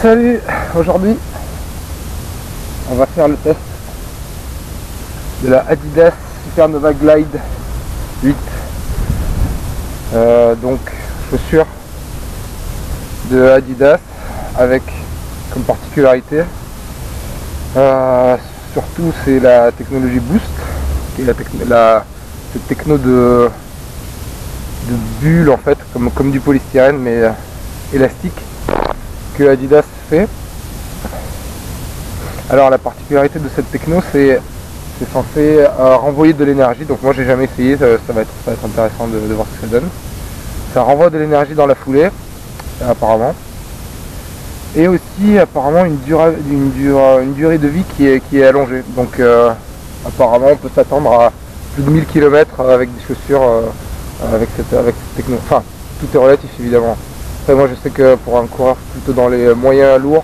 Salut, aujourd'hui on va faire le test de la Adidas Supernova Glide 8. Donc chaussures de Adidas avec comme particularité surtout c'est la technologie Boost, qui est cette techno de bulle en fait, comme du polystyrène mais élastique que Adidas fait. Alors la particularité de cette techno, c'est censé renvoyer de l'énergie. Donc moi j'ai jamais essayé, ça va être intéressant de voir ce que ça donne. Ça renvoie de l'énergie dans la foulée apparemment, et aussi apparemment une durée de vie qui est allongée. Donc apparemment on peut s'attendre à plus de 1000 km avec des chaussures avec cette techno. Enfin, tout est relatif évidemment. Après moi je sais que pour un coureur plutôt dans les moyens lourds,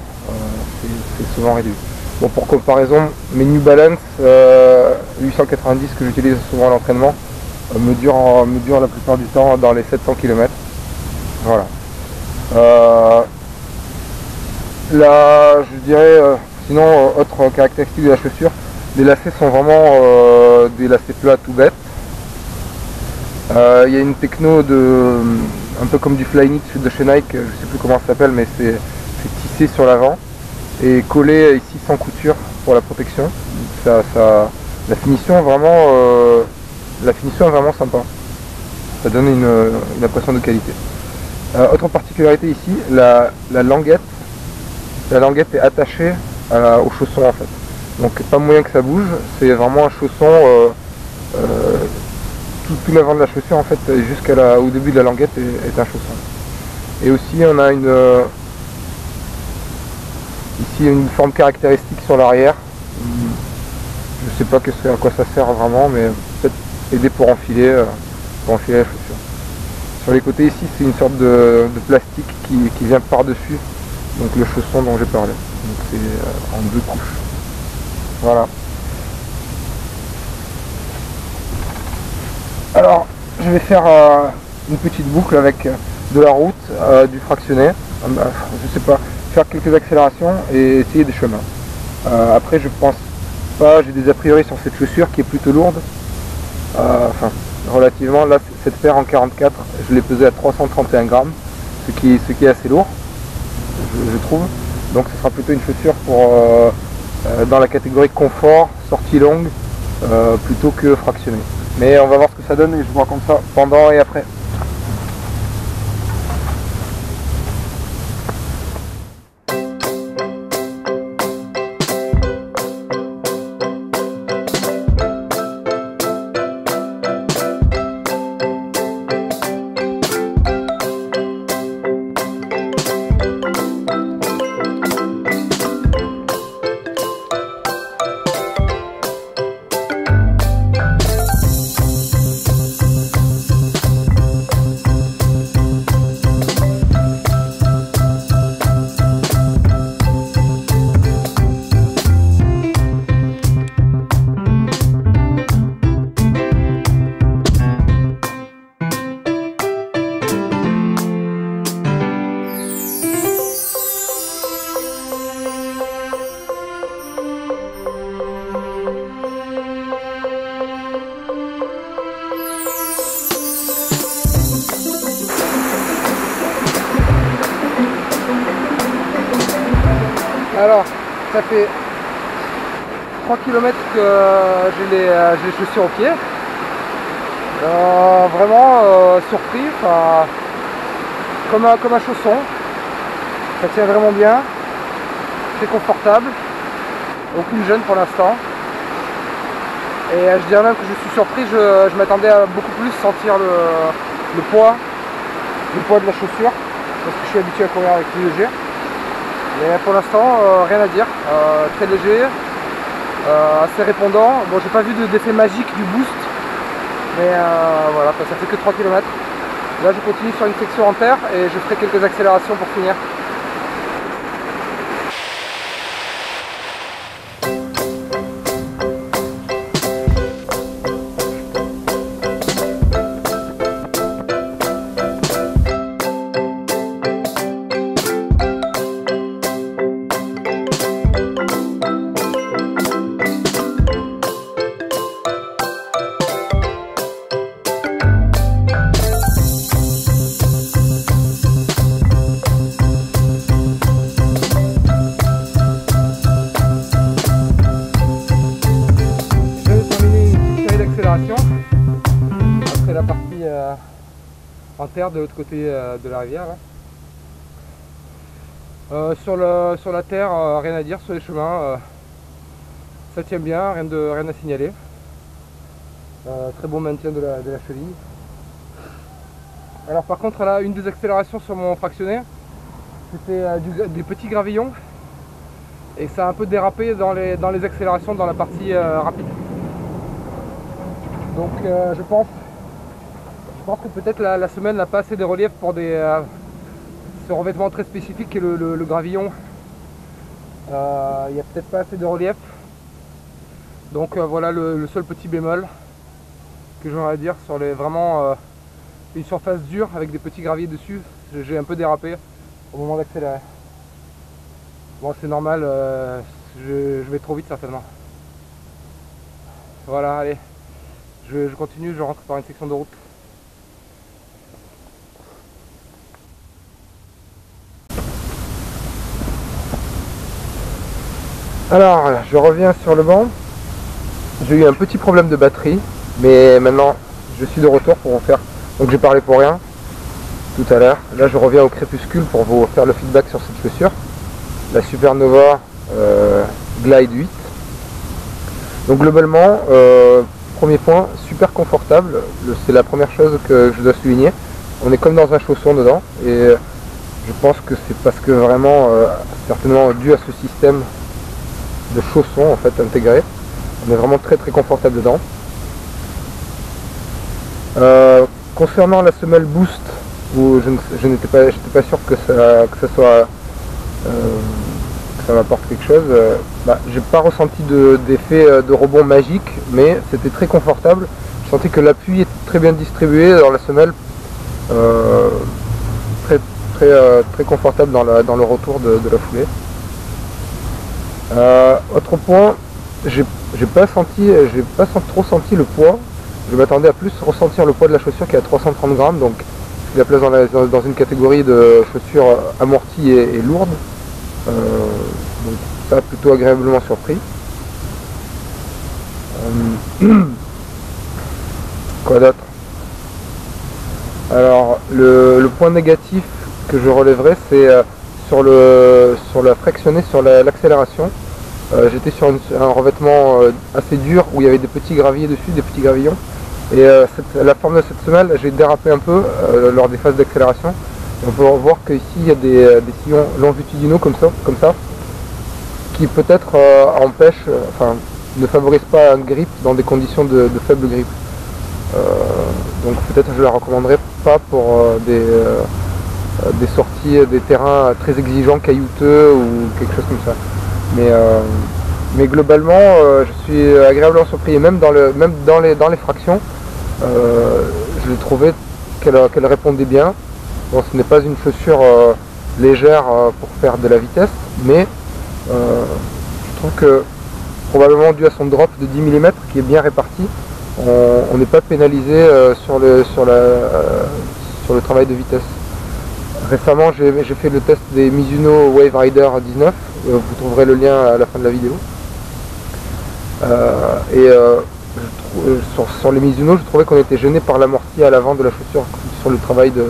c'est souvent réduit. Bon, pour comparaison, mes New Balance 890 que j'utilise souvent à l'entraînement me durent la plupart du temps dans les 700 km. Voilà. Là, je dirais, sinon, autre caractéristique de la chaussure, les lacets sont vraiment des lacets plats tout bêtes. Il y a une techno un peu comme du Flyknit de chez Nike, je sais plus comment ça s'appelle, mais c'est tissé sur l'avant et collé ici sans couture pour la protection. La finition est vraiment sympa. Ça donne une impression de qualité. Autre particularité ici, la languette est attachée au chausson en fait. Donc pas moyen que ça bouge, c'est vraiment un chausson. Tout l'avant de la chaussure en fait jusqu'au début de la languette est un chausson. Et aussi on a ici une forme caractéristique sur l'arrière. Je sais pas à quoi ça sert vraiment, mais peut-être aider pour enfiler la chaussure. Sur les côtés ici c'est une sorte de plastique qui vient par-dessus, donc le chausson dont j'ai parlé. Donc c'est en 2 couches. Voilà. Alors, je vais faire une petite boucle avec de la route, du fractionné, je sais pas, faire quelques accélérations et essayer des chemins. Après, je pense pas, j'ai des a priori sur cette chaussure qui est plutôt lourde. Enfin, relativement, là, cette paire en 44, je l'ai pesée à 331 grammes, ce qui est assez lourd, je trouve. Donc, ce sera plutôt une chaussure pour dans la catégorie confort, sortie longue, plutôt que fractionné. Mais on va voir ce que ça donne et je vous raconte ça pendant et après. Alors, ça fait 3 km que j'ai les chaussures aux pieds. Vraiment surpris, comme un chausson. Ça tient vraiment bien, c'est confortable, aucune gêne pour l'instant. Et je dirais même que je suis surpris, je m'attendais à beaucoup plus sentir le poids de la chaussure, parce que je suis habitué à courir avec plus léger. Mais pour l'instant, rien à dire, très léger, assez répondant. Bon, j'ai pas vu d'effet magique du boost, mais voilà, ça fait que 3 km. Là, je continue sur une section en terre et je ferai quelques accélérations pour finir. terre de l'autre côté de la rivière là. Sur la terre, rien à dire. Sur les chemins, ça tient bien, rien à signaler. Très bon maintien de la cheville. Alors par contre là, une des accélérations sur mon fractionné, c'était des petits gravillons, et ça a un peu dérapé dans les accélérations dans la partie rapide. Donc je pense que peut-être la semelle n'a pas assez de relief pour ce revêtement très spécifique qui est le gravillon. Il n'y a peut-être pas assez de relief. Donc voilà le seul petit bémol que j'aurais à dire sur vraiment une surface dure avec des petits graviers dessus. J'ai un peu dérapé au moment d'accélérer. Bon, c'est normal, je vais trop vite certainement. Voilà, allez, je continue, je rentre par une section de route. Alors, je reviens sur le banc. J'ai eu un petit problème de batterie, mais maintenant je suis de retour pour vous faire. Donc j'ai parlé pour rien tout à l'heure. Là je reviens au crépuscule pour vous faire le feedback sur cette chaussure, la Supernova Glide 8. Donc globalement, premier point, super confortable. C'est la première chose que je dois souligner. On est comme dans un chausson dedans, et je pense que c'est parce que vraiment, certainement dû à ce système de chaussons en fait intégré, on est vraiment très confortable dedans. Concernant la semelle Boost, où je n'étais pas sûr que ça soit que ça m'apporte quelque chose, j'ai pas ressenti d'effet de rebond magique, mais c'était très confortable. Je sentais que l'appui était très bien distribué dans la semelle, très confortable dans le retour de la foulée. Autre point, j'ai pas trop senti le poids. Je m'attendais à plus ressentir le poids de la chaussure qui est à 330 grammes, donc je la place dans une catégorie de chaussures amorties et lourdes. Donc ça, plutôt agréablement surpris. Quoi d'autre? Alors le point négatif que je relèverai, c'est sur la fractionnée, sur l'accélération. J'étais sur un revêtement assez dur où il y avait des petits graviers dessus, des petits gravillons. Et la forme de cette semelle, j'ai dérapé un peu lors des phases d'accélération. On peut voir qu'ici il y a des sillons longitudinaux comme ça, qui peut-être empêchent, ne favorisent pas un grip dans des conditions de faible grip. Donc peut-être je la recommanderais pas pour des sorties, des terrains très exigeants, caillouteux ou quelque chose comme ça. Mais globalement, je suis agréablement surpris, et même dans les fractions, je l'ai trouvé qu'elle répondait bien. Bon, ce n'est pas une chaussure légère pour faire de la vitesse, mais je trouve que probablement dû à son drop de 10 mm qui est bien réparti, on n'est pas pénalisé sur le travail de vitesse. Récemment, j'ai fait le test des Mizuno Wave Rider 19, vous trouverez le lien à la fin de la vidéo. Sur les Mizuno, je trouvais qu'on était gêné par l'amorti à l'avant de la chaussure sur le travail de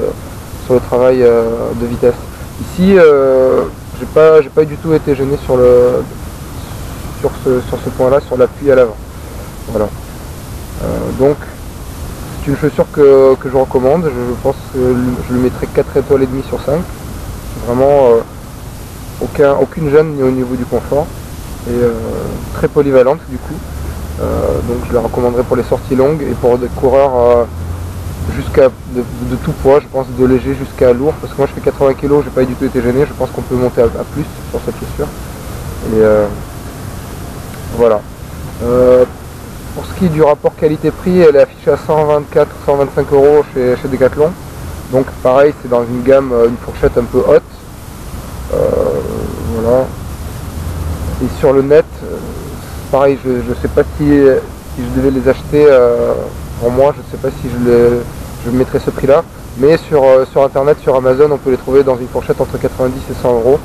vitesse. Ici, j'ai pas du tout été gêné sur ce point-là, sur l'appui à l'avant. Voilà. Donc c'est une chaussure que je recommande. Je pense que je lui mettrai 4 étoiles et demie sur 5. Vraiment aucune gêne au niveau du confort, et très polyvalente du coup. Donc je la recommanderais pour les sorties longues et pour des coureurs jusqu'à de tout poids, je pense, de léger jusqu'à lourd, parce que moi je fais 80 kg, j'ai pas du tout été gêné. Je pense qu'on peut monter à plus sur cette chaussure. Et voilà. Pour ce qui est du rapport qualité-prix, elle est affichée à 124-125 € chez Decathlon. Donc pareil, c'est dans une gamme, une fourchette un peu haute. Voilà. Et sur le net, pareil, je ne sais pas si je devais les acheter pour moi, je ne sais pas si je mettrais ce prix-là. Mais sur internet, sur Amazon, on peut les trouver dans une fourchette entre 90 et 100 €.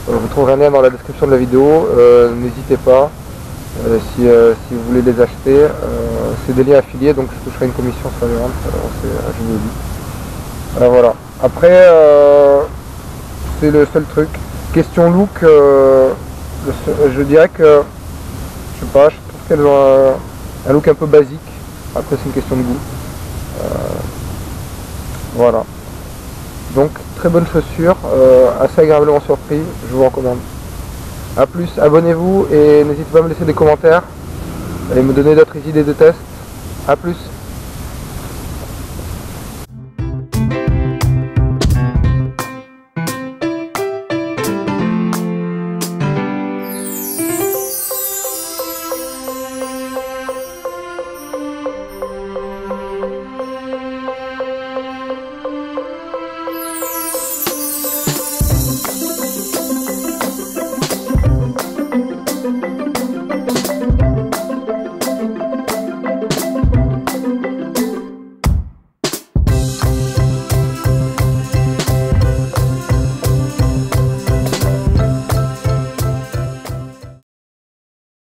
Vous trouverez un lien dans la description de la vidéo. N'hésitez pas. Si vous voulez les acheter, c'est des liens affiliés, donc je toucherai une commission sur les ventes, je vous le dis. Voilà. Après, c'est le seul truc. Question look, je dirais que, je sais pas, je trouve qu'elles ont un look un peu basique. Après, c'est une question de goût. Voilà. Donc, très bonne chaussure, assez agréablement surpris, je vous recommande. A plus, abonnez-vous et n'hésitez pas à me laisser des commentaires et me donner d'autres idées de tests. A plus.